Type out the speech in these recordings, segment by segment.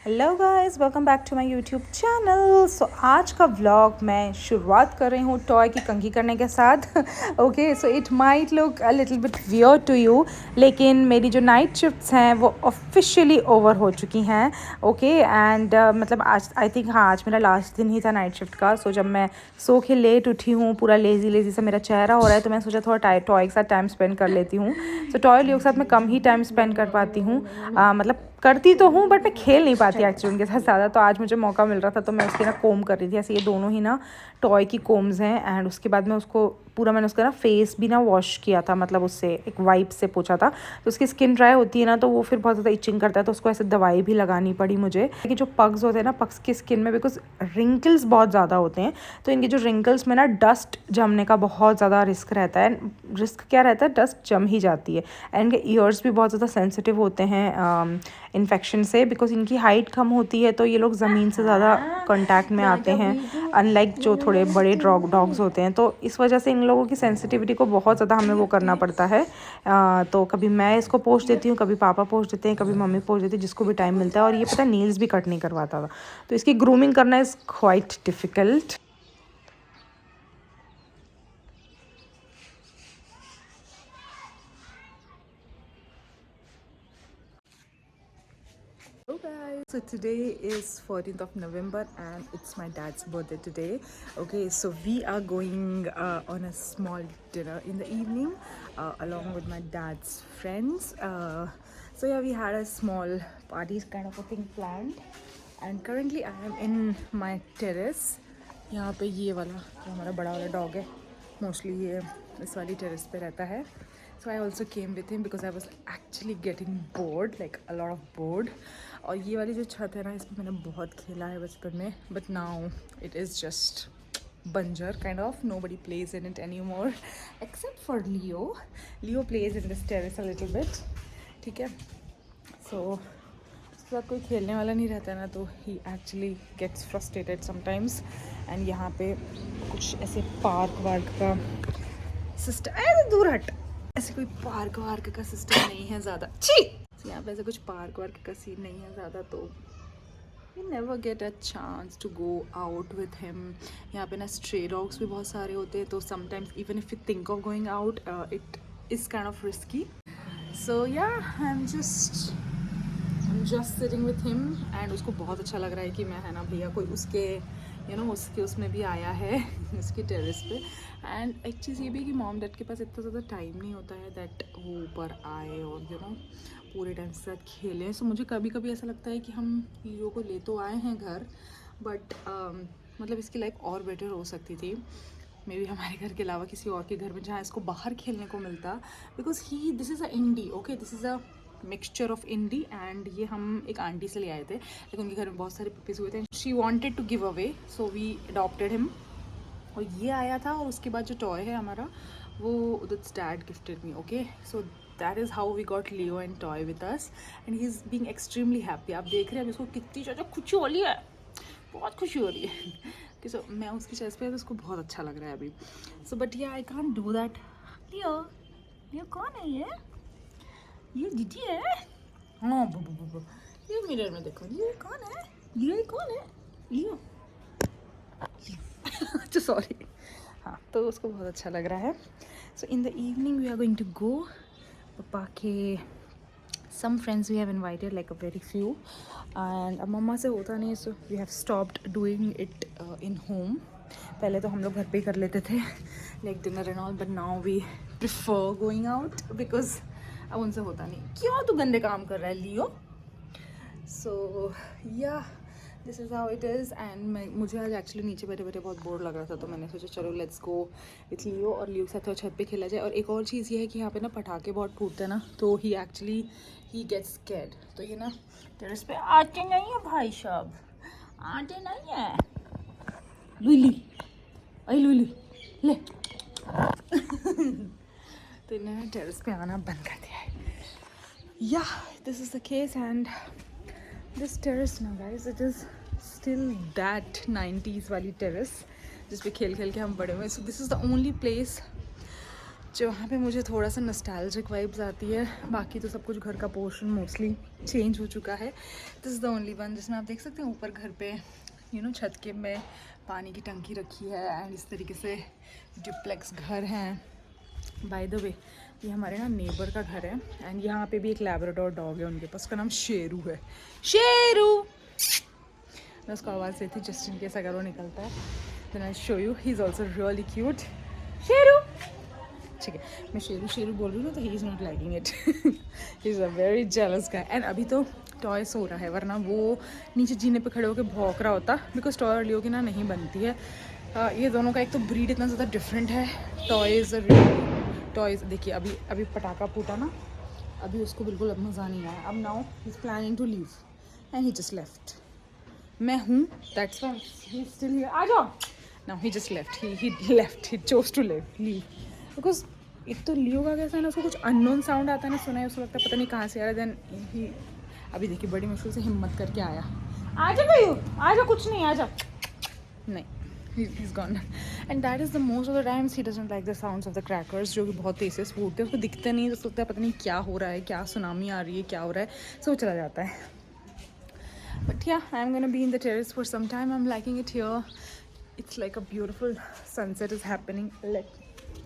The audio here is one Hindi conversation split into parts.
Hello guys, welcome back to my YouTube channel. So आज का व्लॉग मैं शुरुआत कर रही हूँ टॉय की कंघी करने के साथ। Okay, so it might look a little bit weird to you, लेकिन मेरी जो नाइट शिफ्ट्स हैं वो ऑफिशियली ओवर हो चुकी हैं। ओके एंड मतलब आज आई थिंक हाँ, आज मेरा लास्ट दिन ही था नाइट शिफ्ट का। सो जब मैं सो के लेट उठी हूँ, पूरा लेजी लेजी सा मेरा चेहरा हो रहा है, तो मैं सोचा थोड़ा टॉय के साथ टाइम स्पेंड कर लेती हूँ। सो टॉय लियो के साथ मैं कम ही टाइम स्पेंड कर पाती हूँ, मतलब करती तो हूँ बट मैं खेल नहीं पाती एक्चुअली उनके साथ ज़्यादा। तो आज मुझे मौका मिल रहा था तो मैं उसकी ना कोम कर रही थी। ऐसे ये दोनों ही ना टॉय की कोम्स हैं एंड उसके बाद मैं उसको पूरा मैंने उसका ना फेस भी ना वॉश किया था, मतलब उससे एक वाइप से पोछा था। तो उसकी स्किन ड्राई होती है ना, तो वो फिर बहुत ज़्यादा इचिंग करता है, तो उसको ऐसे दवाई भी लगानी पड़ी मुझे। कि जो पग्स होते हैं ना, पग्स की स्किन में बिकॉज रिंकल्स बहुत ज़्यादा होते हैं, तो इनके जो रिंकल्स में ना डस्ट जमने का बहुत ज़्यादा रिस्क रहता है। रिस्क क्या रहता है, डस्ट जम ही जाती है। एंड इनके ईयर्स भी बहुत ज़्यादा सेंसिटिव होते हैं इन्फेक्शन से, बिकॉज इनकी हाइट कम होती है, तो ये लोग ज़मीन से ज़्यादा कांटेक्ट में आते हैं, अनलाइक जो थोड़े बड़े डॉग्स होते हैं। तो इस वजह से इन लोगों की सेंसिटिविटी को बहुत ज़्यादा हमें वो करना पड़ता है। तो कभी मैं इसको पोंछ देती हूँ, कभी पापा पोंछ देते हैं, कभी मम्मी पोंछ देती है, जिसको भी टाइम मिलता है। और ये पता है नील्स भी कट नहीं करवाता था, तो इसकी ग्रूमिंग करना is quite difficult. Hello guys, so today is 14th of November and it's my dad's birthday today. Okay, so we are going on a small dinner in the evening along with my dad's friends. So yeah, we had a small party kind of a thing planned and currently I am in my terrace. यहाँ पे ये वाला जो हमारा बड़ा वाला डॉग है, मोस्टली ये इस वाली टेरेस पे रहता है. So I also came with him because I was actually getting bored, like a lot of bored. और ये वाली जो छत है ना, इस पर मैंने बहुत खेला है बचपन में, but now it is just बंजर kind of. Nobody plays in it anymore except for Leo. Leo plays in this terrace a little bit. ठीक है, so उसके साथ कोई खेलने वाला नहीं रहता है ना, तो he actually gets frustrated sometimes. And यहाँ पे कुछ ऐसे पार्क वार्क का सिस्टम, ऐसे दूर हट, ऐसे कोई पार्क वार्क का सिस्टम नहीं है ज़्यादा. छी, यहाँ पे ऐसे कुछ पार्क वार्क का सीन नहीं है ज़्यादा, तो we never get a chance to go out with him. यहाँ पे ना stray dogs भी बहुत सारे होते हैं, तो sometimes even if you think of going out, it is kind of risky. So yeah, I'm just sitting with him and उसको बहुत अच्छा लग रहा है कि मैं है ना भैया कोई उसके उसके उसमें भी आया है उसकी टेरेस पे. एंड एक चीज़ ये भी कि मॉम डैड के पास इतना ज़्यादा टाइम नहीं होता है दैट वो ऊपर आए और पूरे टाइम के साथ खेलें. सो मुझे कभी कभी ऐसा लगता है कि हम हीरो को ले तो आए हैं घर, बट मतलब इसकी लाइफ और बेटर हो सकती थी मे बी हमारे घर के अलावा किसी और के घर में, जहाँ इसको बाहर खेलने को मिलता. Because this is a indie, okay, this is a mixture of indie. And ये हम एक आंटी से ले आए थे, लेकिन उनके घर में बहुत सारे पपीज़ हुए थे. She wanted to give away, so we adopted him. और ये आया था, और उसके बाद जो टॉय है हमारा, वो that's dad gifted me. Okay, so that is how we got Leo and Toy with us and he is being extremely happy. आप देख रहे हैं अब इसको कितनी ज़्यादा खुशी हो रही है, बहुत खुशी हो रही है कि सो मैं उसकी चेस्ट पे, तो उसको बहुत अच्छा लग रहा है अभी. सो बट या आई कांट डू दैट. लियो, लियो कौन है ये दीदी है. हाँ ये मिरर में देखो, ये कौन है, लियो, ये कौन है, लियो. अच्छा सॉरी. हाँ, तो उसको बहुत अच्छा लग रहा है. So in the evening we are going to go. पापा के some friends we have invited, like a very few, and अब मम्मा से होता नहीं, so we have stopped doing it in home. पहले तो हम लोग घर पे ही कर लेते थे like dinner and all, but now we prefer going out because अब उनसे होता नहीं. क्यों तू गंदे काम कर रहा है लियो. So yeah, this is how it is. And मुझे आज एक्चुअली नीचे बैठे बैठे बहुत बोर लग रहा था, तो मैंने सोचा चलो लेट्स गो विथ लियो, और लियो के साथ थोड़ा छत पे खेला जाए. और एक और चीज़ ये है कि यहाँ पे ना पटाखे बहुत फूटते हैं ना, तो ही गेट्स स्कैर्ड. तो ये ना टेरेस पे आते नहीं है भाई साहब, आते नहीं है. लुली, अरे लुली ले तो इन्होंने टेरेस पे आना बंद कर दिया है. या this is the case. And this terrace now guys, it is still that 90s वाली terrace जिस पे खेल खेल के हम बड़े हुए. So this is the only place जहाँ पे मुझे थोड़ा सा नॉस्टैल्जिक वाइब्स आती है। बाकी तो सब कुछ घर का पोर्शन मोस्टली चेंज हो चुका है। This is the only one जिसमें आप देख सकते हैं ऊपर घर पे छत के में पानी की टंकी रखी है एंड इस तरीके से डुप्लेक्स घर हैं। बाय द वे ये हमारे ना नेबर का घर है एंड यहाँ पे भी एक लैब्राडोर डॉग है उनके पास, उसका नाम शेरू है। शेरू, मैं उसको आवाज़ देती जस्ट इन केस अगर वो निकलता है। Then I show you, he is also really cute. Sheru, ठीक है मैं शेरू शेरू बोल रही हूँ ना तो he is not liking it. He is a very jealous guy. And अभी तो टॉय सो रहा है, वरना वो नीचे जीने पे खड़े होकर भौंक रहा होता, बिकॉज टॉय और लियो की ना नहीं बनती है। ये दोनों का एक तो ब्रीड इतना ज़्यादा डिफरेंट है। टॉयज़ देखिए, अभी पटाखा फूटा ना, अभी उसको बिल्कुल अब मज़ा नहीं आया। अब now he is planning to leave and he just left. मैं हूँ, that's why he is still here. आ जाओ। Now he just left, he left, he chose to leave because एक तो लियो का कैसा है ना, उसको कुछ अननोन साउंड आता है ना, सुना है उसको लगता है पता नहीं कहाँ से आ रहा है। देन ही अभी देखिए बड़ी मुश्किल से हिम्मत करके आया। आ जा गई, आ जा, कुछ नहीं, आ जा। नहीं, he's gone. And that is the most of the times he doesn't like the sounds of the crackers, जो कि बहुत तेज़ से फूटते हैं। उसको दिखते नहीं, तो सोचता है पता नहीं क्या हो रहा है, क्या सुनामी आ रही है, क्या हो रहा है, सो चला जाता है। But yeah, I'm gonna be in the terrace for some time. I'm liking it here. It's like a beautiful sunset is happening.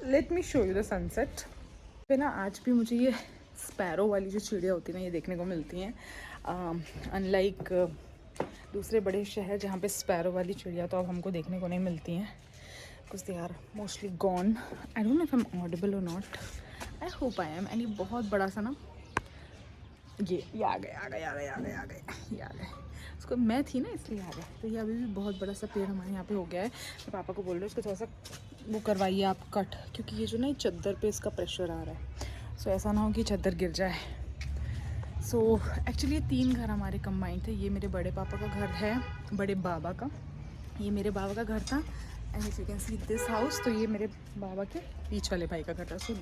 Let me show you the sunset. पे ना आज भी मुझे ये स्पैरो वाली जो चिड़िया होती है ना, ये देखने को मिलती हैं। अनलाइक दूसरे बड़े शहर जहाँ पे स्पैरो वाली चिड़िया तो अब हमको देखने को नहीं मिलती हैं, because they are mostly gone. I don't know if I am audible और not, I hope I am. And ये बहुत बड़ा सा ना, ये आ गए, उसको मैं थी ना इसलिए आ गए। तो ये अभी भी बहुत बड़ा सा पेड़ हमारे यहाँ पे हो गया है। मैं पापा को बोल रही हूँ इसको थोड़ा सा वो करवाइए आप कट, क्योंकि ये जो ना चादर पे इसका प्रेशर आ रहा है। सो ऐसा ना हो कि चादर गिर जाए। सो एक्चुअली ये 3 घर हमारे कंबाइंड थे। ये मेरे बड़े पापा का घर है, बड़े बाबा का, ये मेरे बाबा का घर था। And if you can see this house, तो ये मेरे बाबा के बीच वाले भाई का घर था। सो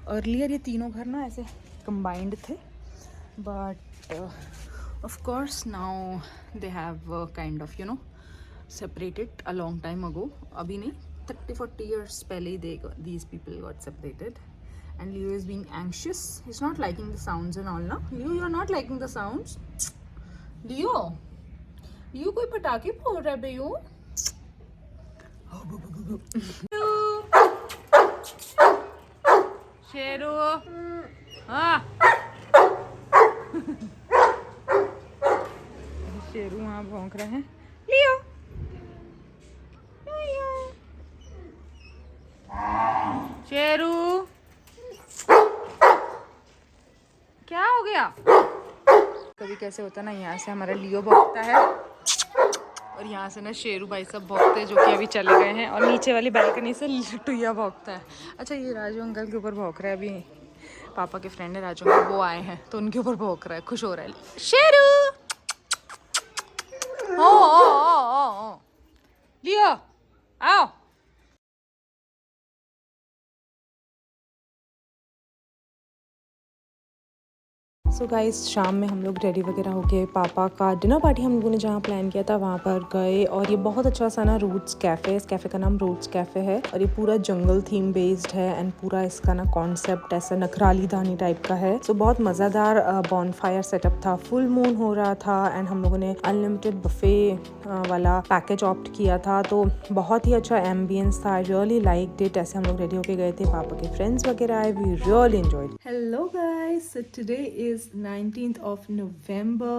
अर्लियर ये तीनों घर ना ऐसे कंबाइंड थे, but of course now they have kind of separated a long time ago. Abhi nahi, 30-40 years pehle these people got separated. And Leo is being anxious, he's not liking the sounds and all. Na Leo, you are not liking the sounds. Leo koi patake phol raha hai bhaiyo. Sheru, हाँ शेरू वहाँ भौंक रहे हैं। लियो, शेरू, क्या हो गया? कभी कैसे होता ना, यहाँ से हमारा लियो भौंकता है और यहाँ से ना शेरू भाई सब भौंकते हैं, जो कि अभी चले गए हैं। और नीचे वाली बालकनी से टुइया भौंकता है। अच्छा, ये राजू अंकल के ऊपर भौंक रहा है। अभी पापा के फ्रेंड है राजू अंकल, वो आए हैं तो उनके ऊपर भौंक रहा है, खुश हो रहा है। शेरू, ओ लियो, आओ। सो गाइस, शाम में हम लोग रेडी वगैरह होके पापा का डिनर पार्टी हम लोगों ने जहाँ प्लान किया था वहाँ पर गए। और ये बहुत अच्छा सा ना रूट्स कैफ़े, इस कैफ़े का नाम रूट्स कैफ़े है और ये पूरा जंगल थीम बेस्ड है। एंड पूरा इसका ना कॉन्सेप्ट ऐसा नखराली धानी टाइप का है। सो बहुत मज़ेदार बॉनफायर सेटअप था, फुल मून हो रहा था एंड हम लोगों ने अनलिमिटेड बफे वाला पैकेज ऑप्ट किया था। तो बहुत ही अच्छा एम्बियंस था, आई रियली लाइक्ड इट। ऐसे हम लोग रेडी होके गए थे, पापा के फ्रेंड्स वगैरह आए, we really enjoyed. Hello guys, today is 19th of November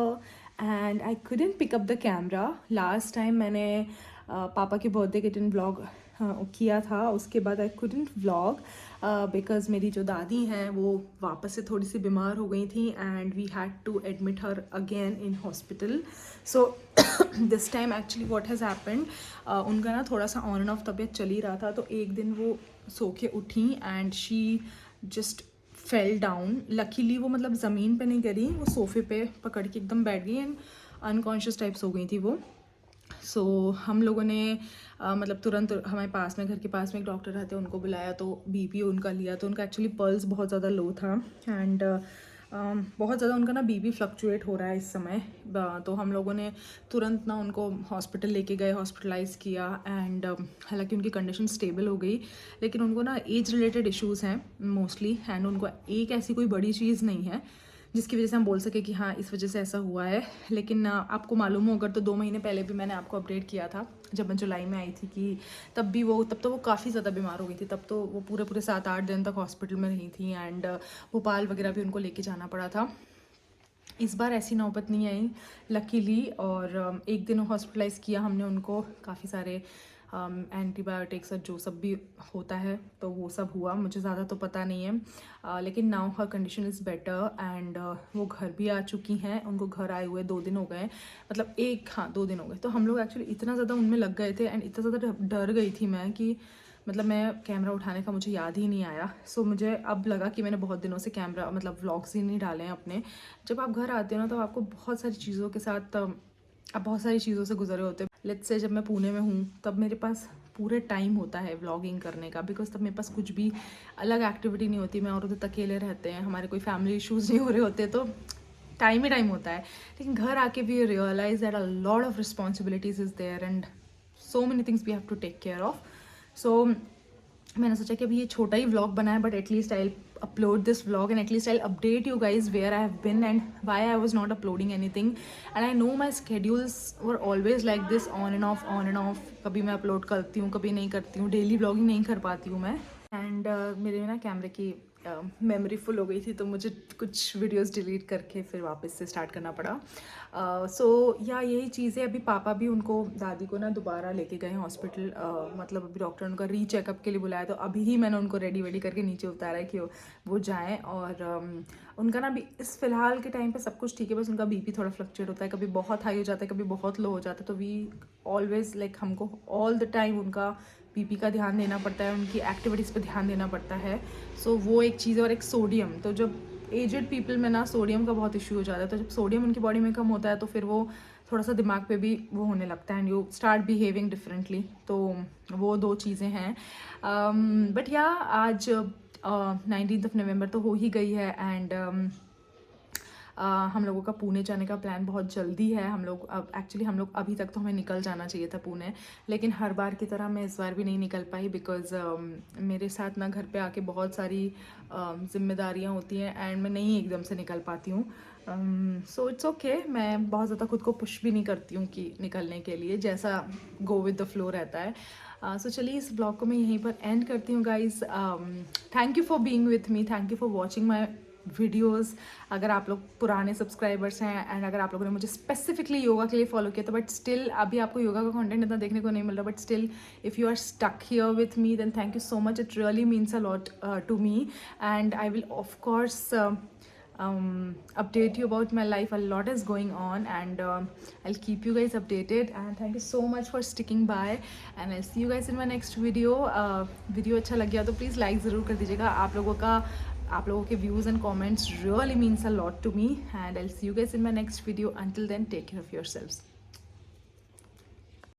and I couldn't pick up the camera. Last time मैंने पापा के बर्थडे के दिन व्लॉग किया था, उसके बाद आई couldn't vlog बिकॉज मेरी जो दादी हैं वो वापस से थोड़ी सी बीमार हो गई थी and we had to admit her again in hospital. So this time actually what has happened, उनका ना थोड़ा सा ऑन एंड ऑफ तबीयत चल ही रहा था। तो एक दिन वो सो के उठी and she just fell down. Luckily वो मतलब ज़मीन पे नहीं गिरी, वो सोफे पे पकड़ के एकदम बैठ गई एंड अनकॉन्शियस टाइप्स हो गई थी वो। सो हम लोगों ने मतलब तुरंत हमारे पास में, घर के पास में एक डॉक्टर रहते हैं, उनको बुलाया। तो बीपी उनका लिया तो उनका एक्चुअली पल्स बहुत ज़्यादा लो था एंड बहुत ज़्यादा उनका ना बीपी फ्लक्चुएट हो रहा है इस समय। तो हम लोगों ने तुरंत ना उनको हॉस्पिटल लेके गए, हॉस्पिटलाइज़ किया एंड हालांकि उनकी कंडीशन स्टेबल हो गई, लेकिन उनको ना एज रिलेटेड इश्यूज़ हैं मोस्टली, एंड उनको एक ऐसी कोई बड़ी चीज़ नहीं है जिसकी वजह से हम बोल सके कि हाँ इस वजह से ऐसा हुआ है। लेकिन आपको मालूम हो अगर तो 2 महीने पहले भी मैंने आपको अपडेट किया था जब मैं जुलाई में आई थी कि तब तो वो काफ़ी ज़्यादा बीमार हो गई थी। तब तो वो पूरे 7-8 दिन तक हॉस्पिटल में रही थी एंड भोपाल वगैरह भी उनको लेके जाना पड़ा था। इस बार ऐसी नौबत नहीं आई लकीली, और एक दिन हॉस्पिटलाइज़ किया हमने उनको, काफ़ी सारे एंटीबायोटिक्स और जो सब भी होता है तो वो सब हुआ, मुझे ज़्यादा तो पता नहीं है। लेकिन now her condition is better and वो घर भी आ चुकी हैं। उनको घर आए हुए 2 दिन हो गए, मतलब 2 दिन हो गए। तो हम लोग एक्चुअली इतना ज़्यादा उनमें लग गए थे एंड इतना ज़्यादा डर गई थी मैं कि मतलब मैं कैमरा उठाने का मुझे याद ही नहीं आया। सो मुझे अब लगा कि मैंने बहुत दिनों से कैमरा मतलब व्लॉग्स ही नहीं डाले हैं अपने। जब आप घर आते हो ना तो आपको बहुत सारी चीज़ों के साथ आप बहुत सारी चीज़ों से गुजरे होते हैं। लेट्स से जब मैं पुणे में हूँ तब मेरे पास पूरे टाइम होता है व्लॉगिंग करने का, बिकॉज तब मेरे पास कुछ भी अलग एक्टिविटी नहीं होती। मैं और उधर अकेले रहते हैं, हमारे कोई फैमिली इश्यूज़ नहीं हो रहे होते, तो टाइम ही टाइम होता है। लेकिन घर आके we realise that a lot of responsibilities is there and so many things we have to take care of. So मैंने सोचा कि अभी ये छोटा ही व्लॉग बना है, but at least I upload this vlog and at least I'll update you guys where I have been and why I was not uploading anything. And I know my schedules were always like this, on and off. कभी मैं upload करती हूँ, कभी नहीं करती हूँ, डेली व्लॉगिंग नहीं कर पाती हूँ मैं। एंड मेरे ना कैमरे की मेमोरी फुल हो गई थी, तो मुझे कुछ वीडियोस डिलीट करके फिर वापस से स्टार्ट करना पड़ा। सो यही चीज़ है। अभी पापा भी उनको, दादी को ना दोबारा लेके गए हॉस्पिटल, मतलब अभी डॉक्टर ने उनका रीचेकअप के लिए बुलाया, तो अभी ही मैंने उनको रेडी वेडी करके नीचे उतारा है कि वो जाएँ। और उनका ना भी इस फिलहाल के टाइम पे सब कुछ ठीक है, बस उनका बीपी थोड़ा फ्लक्चुएट होता है, कभी बहुत हाई हो जाता है, कभी बहुत लो हो जाता है। तो वी ऑलवेज लाइक हमको ऑल द टाइम उनका बीपी का ध्यान देना पड़ता है, उनकी एक्टिविटीज़ पे ध्यान देना पड़ता है। सो वो एक चीज़ है। और एक सोडियम, तो जब एजड पीपल में ना सोडियम का बहुत इशू हो जाता है, तो जब सोडियम उनकी बॉडी में कम होता है तो फिर वो थोड़ा सा दिमाग पे भी वो होने लगता है and you start behaving differently. तो वो 2 चीज़ें हैं। बट या आज 19 नवंबर तो हो ही गई है एंड हम लोगों का पुणे जाने का प्लान बहुत जल्दी है। हम लोग अभी तक तो हमें निकल जाना चाहिए था पुणे, लेकिन हर बार की तरह मैं इस बार भी नहीं निकल पाई, बिकॉज़ मेरे साथ ना घर पे आके बहुत सारी जिम्मेदारियां होती हैं एंड मैं नहीं एकदम से निकल पाती हूँ। सो इट्स ओके, मैं बहुत ज़्यादा खुद को पुश भी नहीं करती हूँ कि निकलने के लिए, जैसा गो विद द फ्लो रहता है। सो चलिए इस ब्लॉग को मैं यहीं पर एंड करती हूँ guys. Thank you for being with me, thank you for watching my videos. अगर आप लोग पुराने सब्सक्राइबर्स हैं एंड अगर आप लोगों ने मुझे स्पेसिफिकली योगा के लिए फॉलो किया, तो बट स्टिल अभी आपको योगा का कंटेंट इतना देखने को नहीं मिल रहा, but still if you are stuck here with me then thank you so much. It really means a lot to me and I will of course update you about my life. A lot is going on and I'll keep you guys updated and thank you so much for sticking by and I'll see you guys in my next video. Video अच्छा लग गया तो प्लीज़ लाइक ज़रूर कर दीजिएगा। आप लोगों के views and comments really means a lot to me and I'll see you guys in my next video. Until then, take care of yourselves.